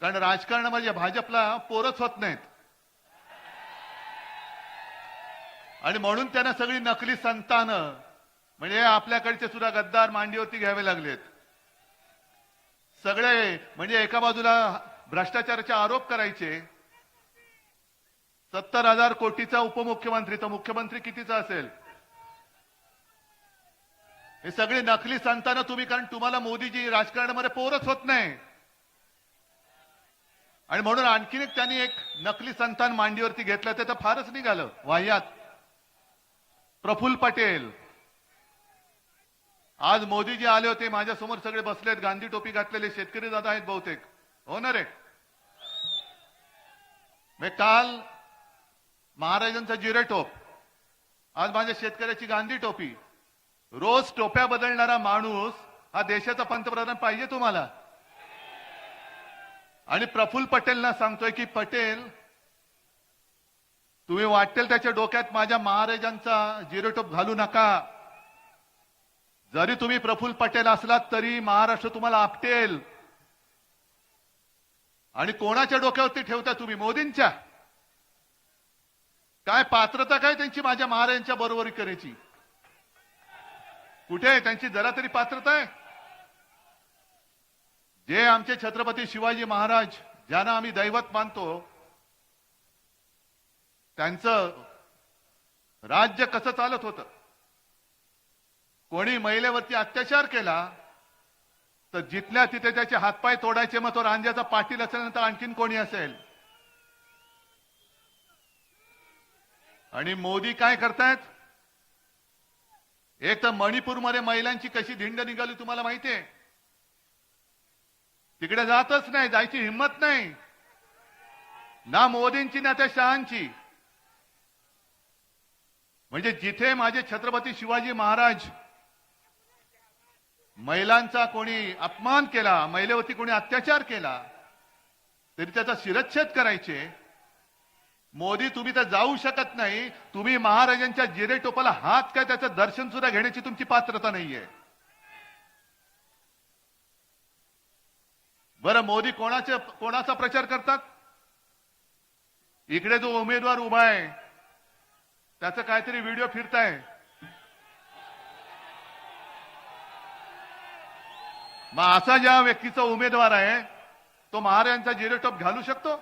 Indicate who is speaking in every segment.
Speaker 1: कारण राजकारणामध्ये भाजपला पोरच होत नाहीत आणि म्हणून त्यांना सगळी नकली संतानं म्हणजे आपल्याकडचे सुद्धा गद्दार मांडीवरती घ्यावे लागलेत. सगळे म्हणजे एका बाजूला भ्रष्टाचाराचे आरोप करायचे. 70,000 कोटीचा उपमुख्यमंत्री, तर मुख्यमंत्री कितीचा असेल? हे सगळे नकली संतानं तुम्ही, कारण तुम्हाला मोदीजी राजकारणामध्ये पोरच होत नाही आणि म्हणून आणखीन एक त्यांनी एक नकली संतान मांडीवरती घेतलं. ते तर फारच निघालं वाह्यात. प्रफुल्ल पटेल. आज मोदीजी आले होते, माझ्या समोर सगळे बसलेत, गांधी टोपी घातलेले शेतकरी दादा आहेत बहुतेक, हो ना रे? मी काल महाराजांचा जिरेटोप, आज माझ्या शेतकऱ्याची गांधी टोपी. रोज टोप्या बदलणारा माणूस हा देशाचा पंतप्रधान पाहिजे तुम्हाला? आणि प्रफुल्ल पटेलना सांगतोय की पटेल, तुम्ही वाटेल त्याच्या डोक्यात माझ्या महाराजांचा जिरेटोप घालू नका. जरी तुम्ही प्रफुल्ल पटेल असलात तरी महाराष्ट्र तुम्हाला आपटेल. आणि कोणाच्या डोक्यावरती ठेवता तुम्ही? मोदींच्या. काय पात्रता काय त्यांची माझ्या महाराजांच्या बरोबरी करायची? कुठे आहे त्यांची जरा तरी पात्रता आहे? जे आमचे छत्रपती शिवाजी महाराज ज्यांना आम्ही दैवत मानतो, त्यांचं राज्य कसं चालत होतं? कोणी महिलेवरती अत्याचार केला तर जिथल्या तिथे त्याचे हातपाय तोडायचे. मग तो रांजाचा पाटील असेल तर आणखीन कोणी असेल. आणि मोदी काय करतायत? एक तर मणिपूरमध्ये महिलांची कशी धिंड निघाली तुम्हाला माहितीये? तिकडे जातच नाही, जायची हिंमत नाही ना मोदींची ना त्या शहांची. म्हणजे जिथे माझे छत्रपती शिवाजी महाराज महिलांचा कोणी अपमान केला, महिलेवरती कोणी अत्याचार केला तरी त्याचा शिरच्छेद करायचे. मोदी तुम्ही तर जाऊ शकत नाही. तुम्ही महाराजांच्या जिरेटोपाला हात काय त्याचं दर्शन सुद्धा घेण्याची तुमची पात्रता नाहीये. बरं, मोदी कोणाचा प्रचार करतात? इकडे जो उमेदवार उभा आहे त्याचं काहीतरी व्हिडिओ फिरताय. मग असा ज्या व्यक्तीचा उमेदवार आहे तो महाराजांचा जिरेटोप घालू शकतो?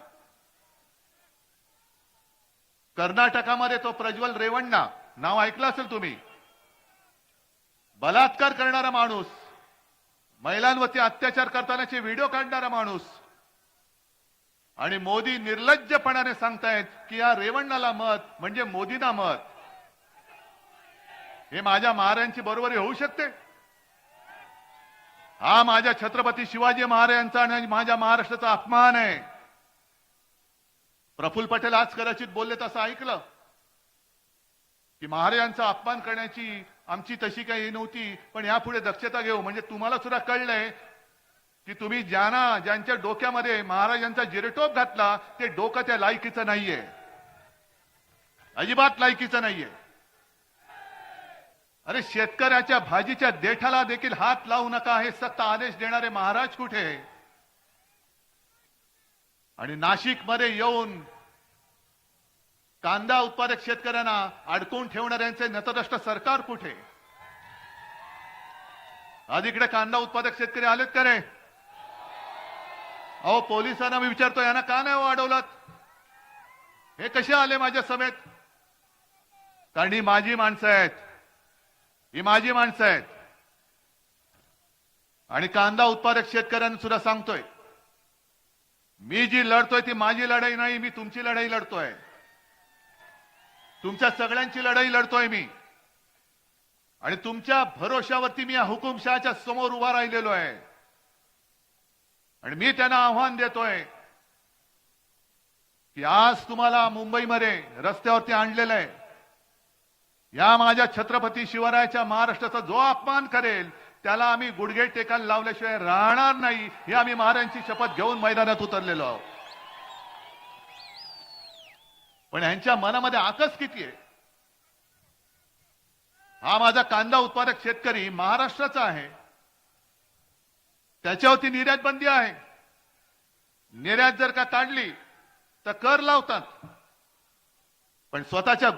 Speaker 1: कर्नाटकामध्ये तो प्रज्वल रेवण्णा, नाव ऐकलं असेल तुम्ही, बलात्कार करणारा माणूस, महिलांवरती अत्याचार करतानाचे व्हिडिओ काढणारा माणूस. आणि मोदी निर्लज्जपणाने सांगतायत की या रेवण्णाला मत म्हणजे मोदींना मत. हे माझ्या महाराजांची बरोबरी होऊ शकते? हा माझ्या छत्रपती शिवाजी महाराजांचा आणि माझ्या महाराष्ट्राचा अपमान आहे. प्रफुल्ल पटेल आज कदाचित बोलले तसं ऐकलं की महाराजांचा अपमान करण्याची आमची तशी काही नव्हती, पण यापुढे दक्षता घेऊ. म्हणजे तुम्हाला सुद्धा कळलंय की तुम्ही ज्यांच्या डोक्यामध्ये महाराजांचा जिरेटोप घातला ते डोकं त्या लायकीचं नाहीये, अजिबात लायकीचं नाहीये. अरे, शेतकऱ्याच्या भाजीच्या देठाला देखील हात लावू नका हे सक्त आदेश देणारे महाराज कुठे? आणि नाशिकमध्ये येऊन कांदा उत्पादक शेतकऱ्यांना अडकवून ठेवणाऱ्यांचे नतद्रष्ट सरकार कुठे? आज इकडे कांदा उत्पादक शेतकरी आलेत का रे? अहो, पोलिसांना मी विचारतो, यांना का नाही वाढवलात? हे कसे आले माझ्या समेत? कारण ही माझी माणसं आहेत, ही माझी माणसं आहेत. आणि कांदा उत्पादक शेतकऱ्यांना सुद्धा सांगतोय, मी जी लढतोय ती माझी लढाई नाही, मी तुमची लढाई लढतोय, तुमच्या सगळ्यांची लढाई लढतोय मी. आणि तुमच्या भरोशावरती मी या हुकुमशहाच्या समोर उभा राहिलेलो आहे. आणि मी त्यांना आव्हान देतोय की आज तुम्हाला मुंबईमध्ये रस्त्यावरती आणलेलं आहे. या माझ्या छत्रपती शिवरायाच्या महाराष्ट्राचा जो अपमान करेल त्याला आम्ही गुडघे टेकायला लावल्याशिवाय राहणार नाही, हे आम्ही महाराजांची शपथ घेऊन मैदानात उतरलेलो आहोत. पण यांच्या मनामध्ये आकस किती आहे? हा माझा कांदा उत्पादक शेतकरी महाराष्ट्राचा आहे, त्याच्यावरती निर्यात बंदी आहे. निर्यात जर का काढली तर कर लावतात पण स्वतःच्या